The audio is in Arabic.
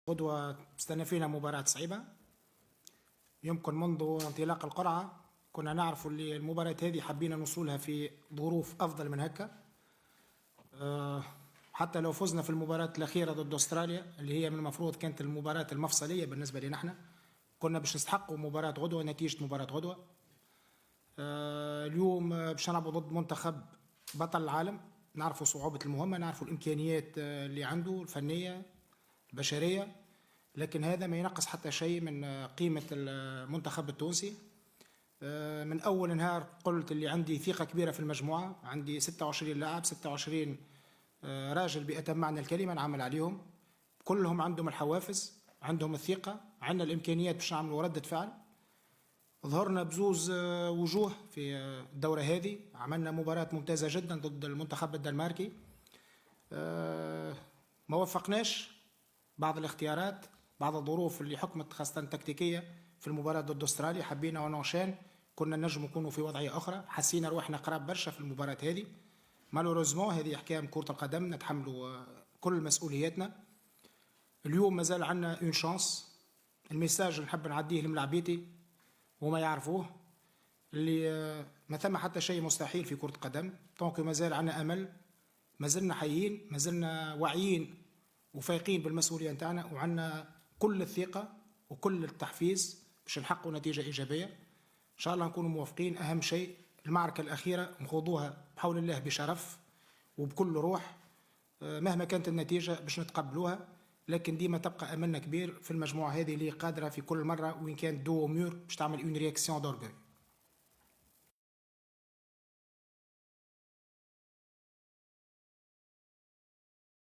غدوة استنى مباراة صعيبة. يمكن منذ انطلاق القرعة كنا نعرف اللي المباراة هذه حبينا نوصلها في ظروف أفضل من هكا. حتى لو فزنا في المباراة الأخيرة ضد أستراليا اللي هي من المفروض كانت المباراة المفصلية بالنسبة لنا احنا، كنا باش نستحقوا مباراة غدوة، نتيجة مباراة غدوة. اليوم باش نلعبوا ضد منتخب بطل العالم، نعرفوا صعوبة المهمة، نعرفوا الإمكانيات اللي عنده الفنية البشرية، لكن هذا ما ينقص حتى شيء من قيمة المنتخب التونسي. من أول نهار قلت اللي عندي ثقة كبيرة في المجموعة، عندي 26 لاعب، 26 راجل بأتم معنى الكلمة نعمل عليهم، كلهم عندهم الحوافز، عندهم الثقة، عندنا الإمكانيات باش نعملوا ردة فعل. ظهرنا بزوز وجوه في الدورة هذه، عملنا مباراة ممتازة جدا ضد المنتخب الدنماركي. ما وفقناش بعض الاختيارات، بعض الظروف اللي حكمت خاصة تكتيكية في المباراة ضد أستراليا، حبينا ونوشان كنا نجم نكونوا في وضعية أخرى، حسينا روحنا قراب برشا في المباراة هذه. مالوريزمون هذه أحكام كرة القدم، نتحملوا كل مسؤولياتنا. اليوم مازال عندنا اون شانس. الميساج اللي نحب نعديه لملاعبيتي وما يعرفوه اللي ما ثم حتى شيء مستحيل في كرة القدم، طونك مازال عندنا أمل، مازلنا حيين، مازلنا واعيين وفايقين بالمسؤولية نتاعنا، وعندنا كل الثقة وكل التحفيز باش نحققوا نتيجة إيجابية إن شاء الله، نكونوا موافقين. أهم شيء المعركة الأخيرة نخوضوها بحول الله بشرف وبكل روح، مهما كانت النتيجة باش نتقبلوها، لكن ديما تبقى أملنا كبير في المجموعة هذه اللي قادرة في كل مرة وين كانت دو مور باش تعمل اون رياكسيون دورغوي.